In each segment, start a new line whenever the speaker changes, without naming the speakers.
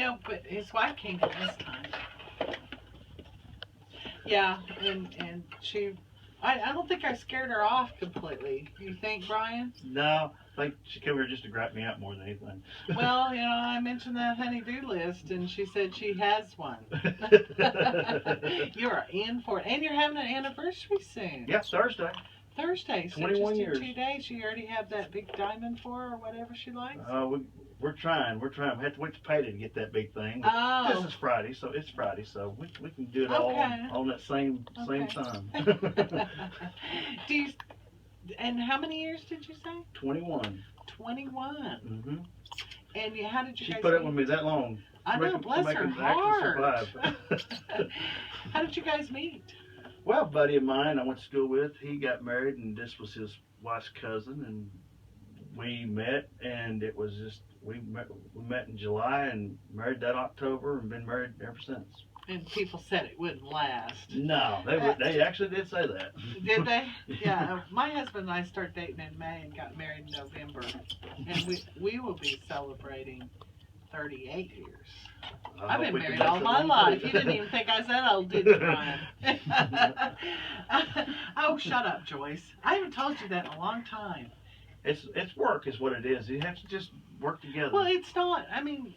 No, but his wife came in this time. Yeah, and she, I don't think I scared her off completely. You think, Bryan?
No, I think she came here just to gripe me out more than anything.
Well, I mentioned that honey-do list, and she said she has one. You're in for it, and you're having an anniversary soon.
Yeah, Thursday.
Thursday, so
21
just
years.
in 2 days, you already have that big diamond for her or whatever she likes?
We're trying. We have to wait to payday to get that big thing.
Oh.
This is Friday, so it's Friday, so we can do it all on that same time.
Do you, and how many years did you say?
21.
21.
Mm-hmm.
And how did you
She
guys
put up
meet?
with me that long.
I know, bless her heart.
Survive.
How did you guys meet?
Well, a buddy of mine I went to school with, he got married, and this was his wife's cousin, and we met, and it was just, we met in July and married that October and been married ever since.
And people said it wouldn't last.
No, they actually did say that.
Did they? Yeah. My husband and I started dating in May and got married in November, and we will be celebrating 38 years. I've been married all my life. You didn't even think I was that old, did you, Bryan? Oh, shut up, Joyce. I haven't told you that in a long time.
It's work is what it is. You have to just work together.
Well, it's not. I mean,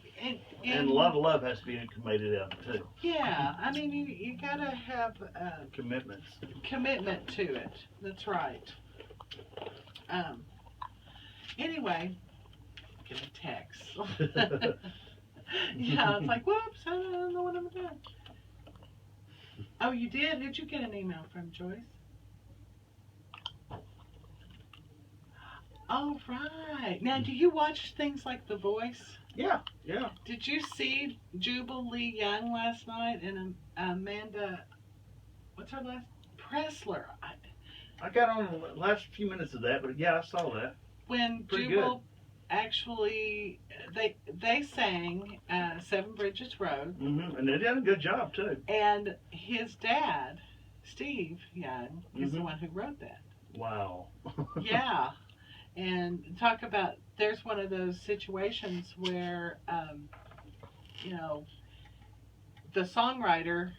and a lot of love has to be committed out too.
Yeah, I mean, you gotta have
commitment
to it. That's right. Anyway, get a text. Yeah, it's like, whoops, I don't know what I'm doing. Oh, you did? Did you get an email from Joyce? Oh, right. Now, do you watch things like The Voice?
Yeah.
Did you see Jubilee Young last night and Amanda, what's her last? Pressler.
I got on the last few minutes of that, but yeah, I saw that.
When Jubal actually, they sang Seven Bridges Road.
Mm-hmm. And they did a good job, too.
And his dad, Steve Young, is the one who wrote that.
Wow.
Yeah. And talk about, there's one of those situations where, the songwriter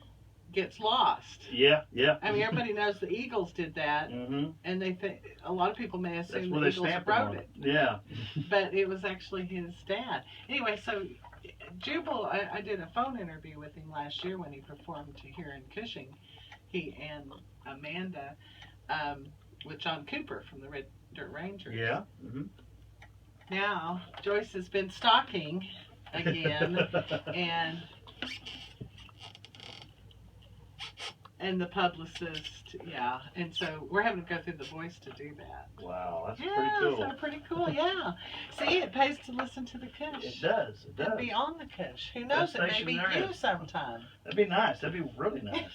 gets lost.
Yeah.
I mean, everybody knows the Eagles did that, and they think a lot of people may assume the Eagles wrote it.
Yeah.
But it was actually his dad. Anyway, so Jubal, I did a phone interview with him last year when he performed here in Cushing. He and Amanda, with John Cooper from the Red Dirt Rangers.
Yeah.
Now Joyce has been stalking again, and the publicist, and so we're having to go through The Voice to do that.
Wow, that's pretty cool.
Yeah, so pretty cool, yeah. See, it pays to listen to the KUSH.
It does.
And be on the KUSH. Who knows, it may be you sometime.
That'd be nice. That'd be really nice.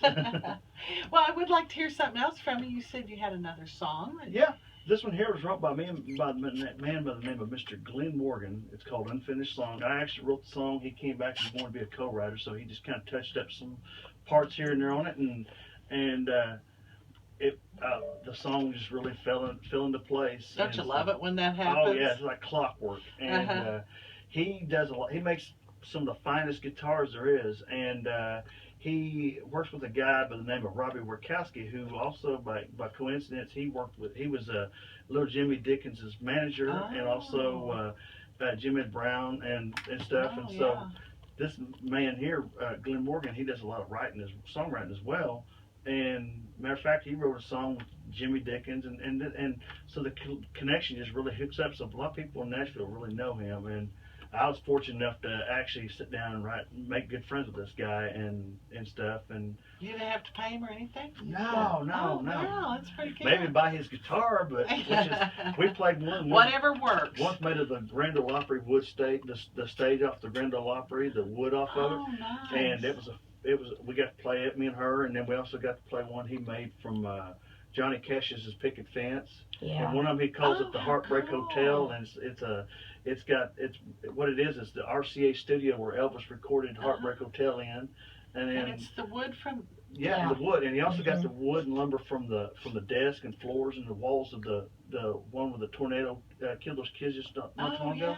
Well, I would like to hear something else from you. You said you had another song.
Yeah. This one here was wrote by me and by the man by the name of Mr. Glenn Morgan. It's called Unfinished Song. I actually wrote the song. He came back and wanted to be a co-writer, so he just kind of touched up some parts here and there on it, and the song just really fell into place.
Don't you love it when that happens?
Oh yeah, it's like clockwork. And he does a lot. He makes some of the finest guitars there is, and he works with a guy by the name of Robbie Wierkowski, who also, by coincidence, he was Little Jimmy Dickens' manager, and also Jimmy Brown and stuff. And so this man here, Glenn Morgan, he does a lot of songwriting as well. And matter of fact, he wrote a song with Jimmy Dickens, and so the connection just really hooks up. So a lot of people in Nashville really know him, and I was fortunate enough to actually sit down and make good friends with this guy and stuff. And
you didn't have to pay him or anything?
No.
Wow, that's pretty good.
Maybe buy his guitar, but we played one.
Whatever works.
Once made of the Grand Ole Opry wood stage, the stage off the Grand Ole Opry, the wood off of it.
Oh, nice.
And we got to play it, me and her, and then we also got to play one he made from Johnny Cash's Picket Fence.
Yeah.
And one of them he calls it the Heartbreak Hotel, and it's what it is the RCA studio where Elvis recorded Heartbreak Hotel in, and
it's the wood from
the wood, and he also got the wood and lumber from the desk and floors and the walls of the one where the tornado killed those kids just not too long ago.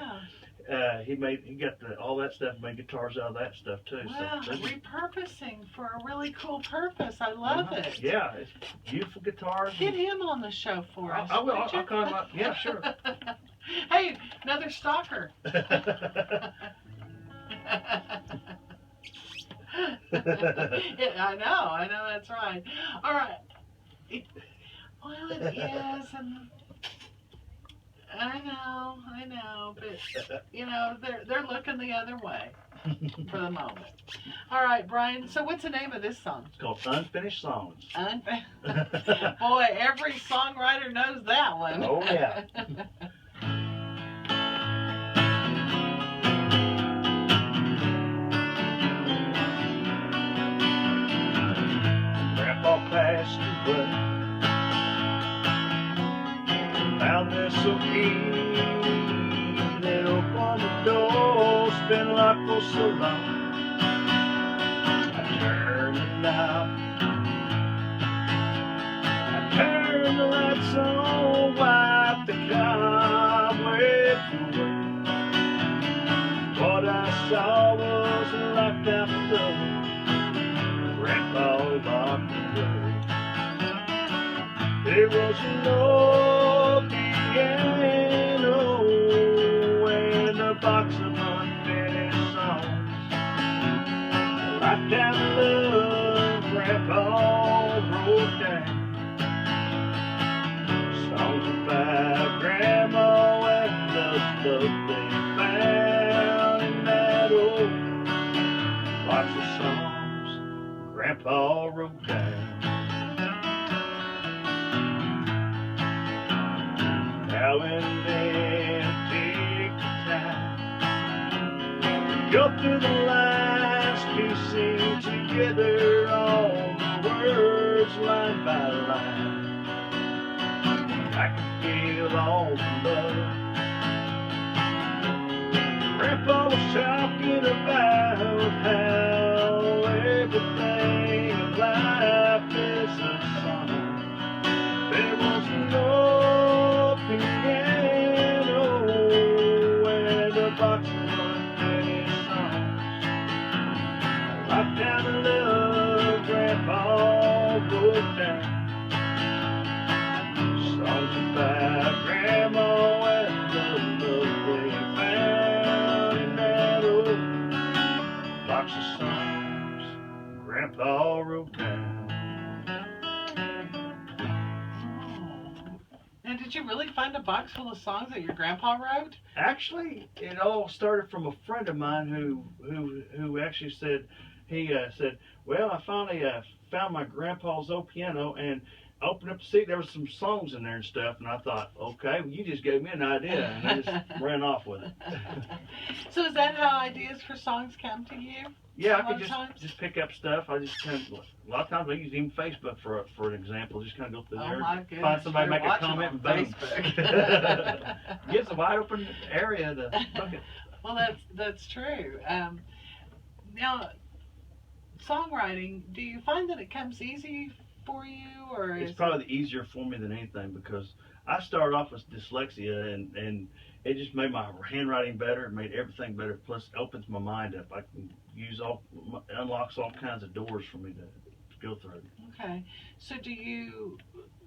he got all that stuff, made guitars out of that stuff too.
Wow,
So
repurposing for a really cool purpose. I love it.
Yeah, it's beautiful guitars.
Get him on the show for us.
I will.
Would you?
I'll call him up. Yeah, sure.
Hey, another stalker. I know, that's right. All right. Well, it is, and I know, but you know, they're looking the other way for the moment. All right, Bryan. So, what's the name of this song?
It's called Unfinished Songs.
Boy, every songwriter knows that one.
Oh yeah. Grandpa passed away. Found this so key that opened the door. It's been locked for so long. I turned the knob. I turned the lights on, wiped the cobwebs away. What I saw was a locked out door. Grandpa locked away. There was no piano and a box of unfinished songs. Lifetime love, Grandpa wrote down. Songs about Grandma and the love they found in that old box of songs Grandpa wrote down. Now and then take the time, go through the lines, piecing together all the words line by line. I can feel all the love Grandpa was talking about, how everything in life is a song. There was no piano and a box of unfinished songs. Lifetime of love, Grandpa wrote down. Songs about Grandma and the love they found in that old box of songs Grandpa wrote down.
And did you really find a box full of songs that your grandpa wrote?
Actually, it all started from a friend of mine who actually said, said, well, I finally found my grandpa's old piano and opened up the seat. There was some songs in there and stuff, and I thought, okay, well, you just gave me an idea, and I just ran off with it.
So is that how ideas for songs come to you?
Yeah, I could just pick up stuff. I just kind of, a lot of times I use even Facebook for an example. Just kind of go through there,
my goodness,
find somebody, make a comment, and boom.
Facebook.
Gives a wide open area to look at.
Well, that's true. Now, songwriting, do you find that it comes easy for you, or
it's probably easier for me than anything, because I started off with dyslexia, and it just made my handwriting better. It made everything better. Plus, it opens my mind up. I can unlocks all kinds of doors for me to go through.
Okay, so do you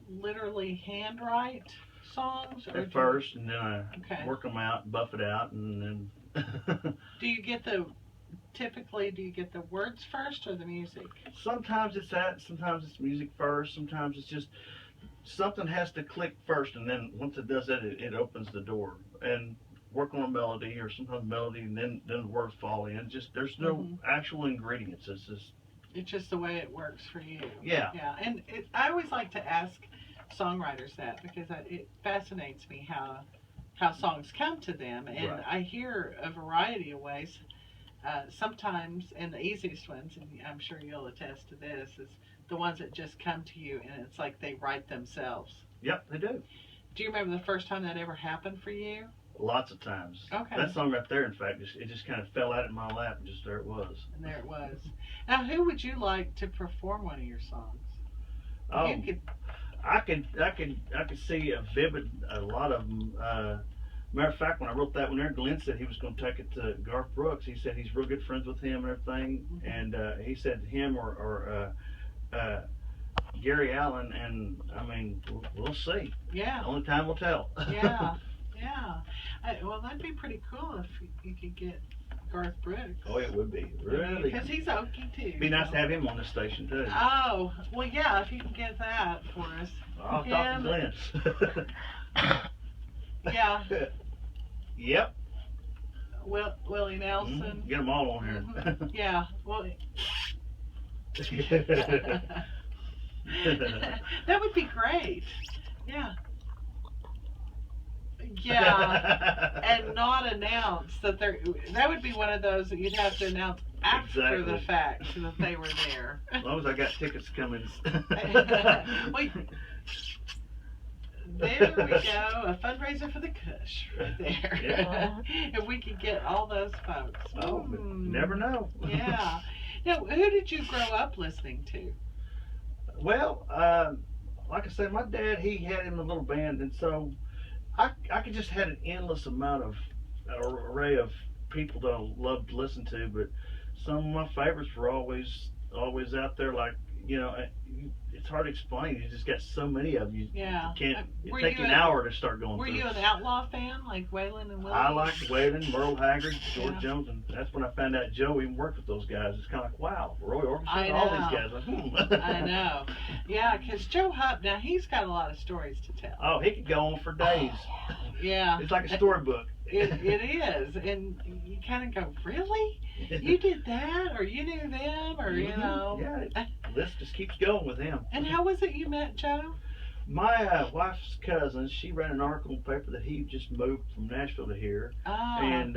literally handwrite songs? Or
at first, and then I work them out, buff it out, and then.
Do you get the words first or the music?
Sometimes it's that, sometimes it's music first, sometimes it's just something has to click first, and then once it does that, it opens the door. And work on a melody, or sometimes melody, and then the words fall in. Just there's no actual ingredients. It's just
the way it works for you.
Yeah.
Yeah, and I always like to ask songwriters that, because it fascinates me how songs come to them, and
right.
I hear a variety of ways. Sometimes, and the easiest ones, and I'm sure you'll attest to this, is the ones that just come to you and it's like they write themselves.
Yep, they do.
Do you remember the first time that ever happened for you?
Lots of times.
Okay.
That song right there, in fact, it just kind of fell out in my lap, and just there it was.
And there it was. Now, who would you like to perform one of your songs? I could
see a lot of them. Matter of fact, when I wrote that one there, Glenn said he was going to take it to Garth Brooks. He said he's real good friends with him and everything, and he said him or Gary Allen, and I mean, we'll see.
Yeah.
Only time will tell.
Yeah. Well, that'd be pretty cool if you could get Garth Brooks.
Oh, it would be. Really.
Because he's oaky too.
Be nice to have him on the station too.
Oh, well, yeah, if you can get that for us.
I'll talk to Glenn.
Yeah.
Yep.
Willie Nelson.
Get them all on here.
Yeah. Well. That would be great. Yeah. Yeah. And not announce that they're. That would be one of those that you'd have to announce after the fact that they were there.
As long as I got tickets coming.
Wait. There we go, a fundraiser for the KUSH right there.
Yeah.
If we could get all those folks.
Oh, never know.
Yeah. Now, who did you grow up listening to?
Well, like I said, my dad, he had him a little band, and so I could just had an endless amount of array of people that I loved to listen to, but some of my favorites were always out there. Like, you know, it's hard to explain. You just got so many of you.
Yeah.
You can't. It take an hour to start going.
Were
through.
you an Outlaw fan, like Waylon and Willie?
I liked Waylon, Merle Haggard, George
Yeah.
Jones, and that's when I found out Joe even worked with those guys. It's kind of like, wow, Roy Orbison,
I
all
know.
these guys.
I know. Yeah, because Joe Hupp, now he's got a lot of stories to tell.
Oh, he could go on for days.
Yeah.
It's like a storybook.
It is, and you kind of go, really? You did that, or you knew them, or you know?
Yeah, the list just keeps going with him.
And how was it you met Joe?
My wife's cousin, she ran an article in the paper that he just moved from Nashville to here,
Oh.
and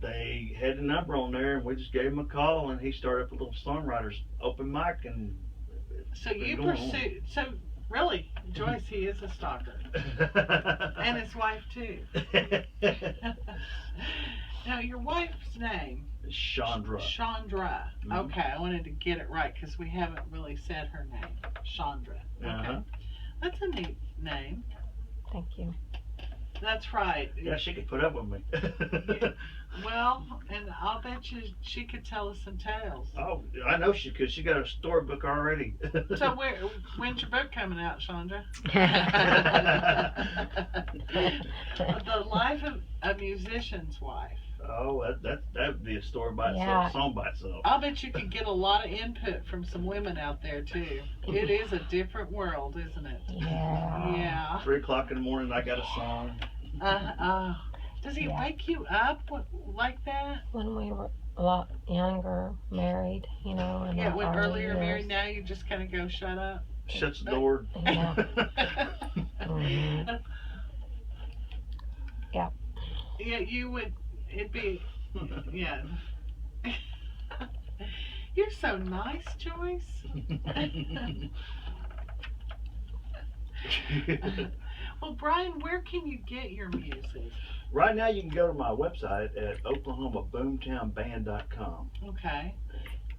they had a number on there, and we just gave him a call, and he started up a little songwriters open mic, and
So you pursued. So really, Joyce, he is a stalker, and his wife too. Now, your wife's name?
Chandra.
Chandra. Okay, I wanted to get it right because we haven't really said her name. Chandra. Okay, that's a neat name.
Thank you.
That's right.
Yeah, she could put up with me.
Well, and I'll bet you she could tell us some tales.
Oh, I know she could. She got a storybook already.
So when's your book coming out, Chandra? The Life of a Musician's Wife.
Oh, that would be a story by itself,
Yeah.
a song by itself.
I'll bet you could get a lot of input from some women out there too. It is a different world, isn't it?
Yeah.
Yeah.
3 o'clock in the morning, I got a song.
Does he wake you up like that?
When we were a lot younger, married, you know, and
Yeah, when
our
earlier
years.
married, now you just kind of go, shut up.
Shuts the door.
Yeah. Mhm. Yeah.
Yeah, you would. It'd be. Yeah. You're so nice, Joyce. Well, Bryan, where can you get your music?
Right now, you can go to my website at oklahomaboomtownband.com.
Okay.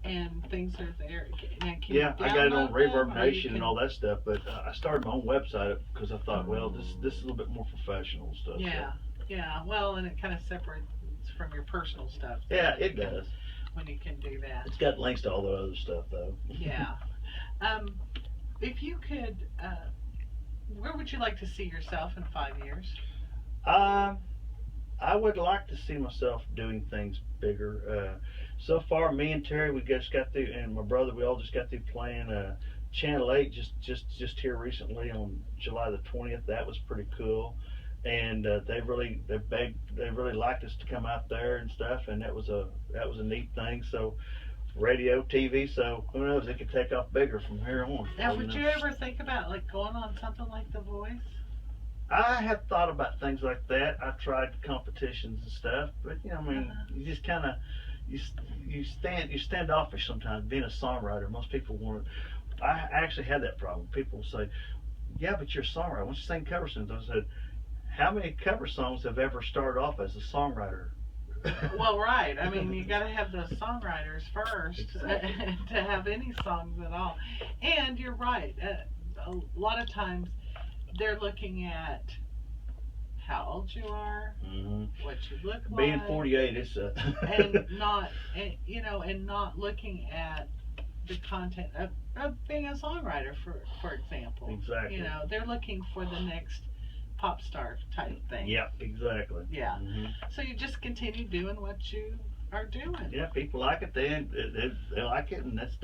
And things are there. Now, can
Yeah,
you
I got it on
download
Reverb
them, or you
Nation and
can-
all that stuff, but I started my own website because I thought, well, this is a little bit more professional stuff.
Yeah, yeah. Well, and it kind of separates from your personal stuff.
So. Yeah, it does.
When you can do that.
It's got links to all the other stuff, though.
Yeah. If you could, where would you like to see yourself in 5 years?
I would like to see myself doing things bigger. So far, me and Terry, we just got through, and my brother, we all just got through playing Channel 8 just here recently on July the 20th. That was pretty cool, and they really liked us to come out there and stuff, and that was a neat thing. So radio, TV, so who knows, it could take off bigger from here on.
Now, would you ever think about like going on something like The Voice?
I have thought about things like that. I've tried competitions and stuff, but you know, I mean, you just kind of you standoffish sometimes. Being a songwriter, most people want to. I actually had that problem. People say, "Yeah, but you're a songwriter. Why don't you sing cover songs?" I said, "How many cover songs have ever started off as a songwriter?"
Well, right. I mean, you got to have those songwriters first
Exactly.
to have any songs at all. And you're right. A lot of times they're looking at how old you are, what you look like.
Being 48, it's
and not, and not looking at the content of being a songwriter, for example.
Exactly.
They're looking for the next pop star type thing.
Yep, exactly.
Yeah. So you just continue doing what you are doing.
Yeah, people like it. They like it, and that's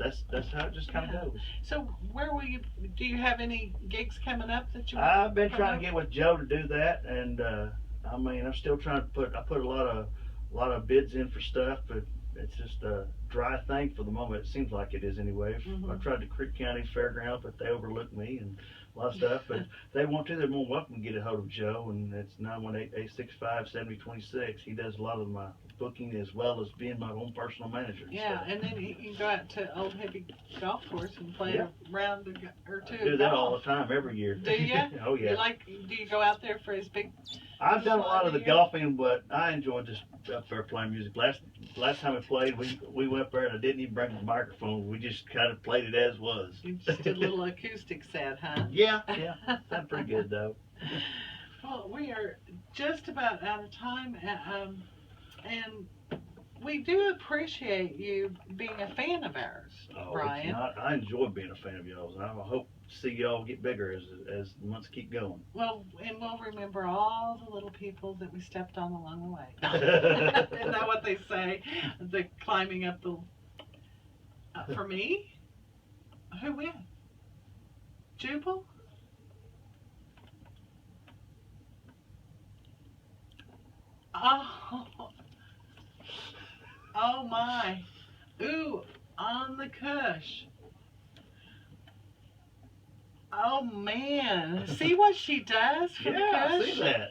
how it just kind of goes.
So where will you? Do you have any gigs coming up that you?
I've been trying to get with Joe to do that, and I mean, I'm still trying to put. I put a lot of bids in for stuff, but it's just a dry thing for the moment. It seems like it is anyway. I tried the Creek County Fairgrounds, but they overlooked me and a lot of stuff. But if they want to, they're more welcome to get a hold of Joe, and it's 918-865-7026. He does a lot of my booking as well as being my own personal manager.
Yeah, and then you can go out to Old Hippie Golf Course and play a round or two.
I do that all the time, every year.
Do you?
Oh yeah.
Do you go out there for his big?
I've done a lot of the golfing, but I enjoy just up there playing music. Last time we played, we went up there and I didn't even bring the microphone. We just kind of played it as was.
You just did a little acoustic set, huh?
Yeah. Sounded pretty good though.
Well, we are just about out of time, and we do appreciate you being a fan of ours, Bryan.
I enjoy being a fan of y'all's, and I hope to see y'all get bigger as the months keep going.
Well, and we'll remember all the little people that we stepped on along the way. Isn't that what they say? The climbing up the... for me? Who wins? Jubal? Oh my. Ooh, on the Kush. Oh man. See what she does for the Kush?
I see that.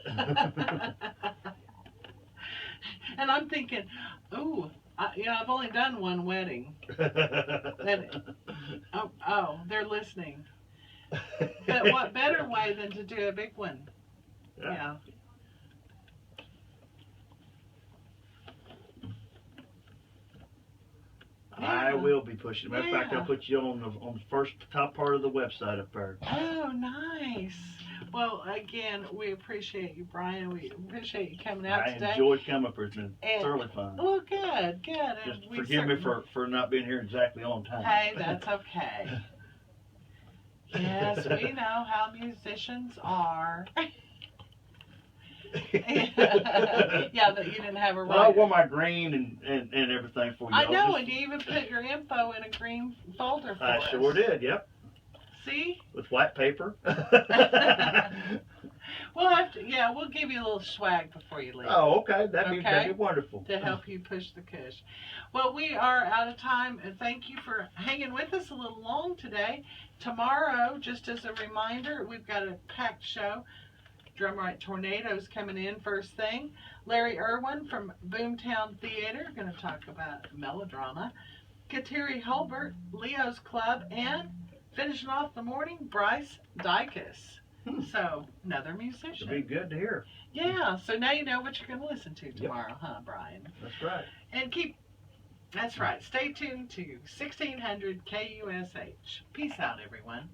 And I'm thinking, ooh, I've only done one wedding. And, they're listening. But what better way than to do a big one? Yeah.
I will be pushing. Matter of fact, I'll put you on the first top part of the website up there.
Oh, nice. Well, again, we appreciate you, Bryan. We appreciate you coming out today.
I enjoyed coming up here. It's been thoroughly fun.
Well, good.
Just forgive me for not being here exactly on time.
Hey, that's okay. Yes, we know how musicians are. Yeah, that you didn't have a right.
Well, I wore my green and everything for you.
I know, and you even put your info in a green folder for us.
I sure did, yep.
See?
With white paper.
We'll give you a little swag before you leave.
Oh, okay. That'd be wonderful.
To help you push the Kush. Well, we are out of time, and thank you for hanging with us a little long today. Tomorrow, just as a reminder, we've got a packed show. Drumright Tornadoes coming in first thing. Larry Irwin from Boomtown Theater going to talk about melodrama. Kateri Hulbert, Leo's Club, and finishing off the morning, Bryce Dykus. So, another musician.
It'll be good to hear.
Yeah, so now you know what you're going to listen to tomorrow, huh, Bryan?
That's right.
And that's right. Stay tuned to 1600 KUSH. Peace out, everyone.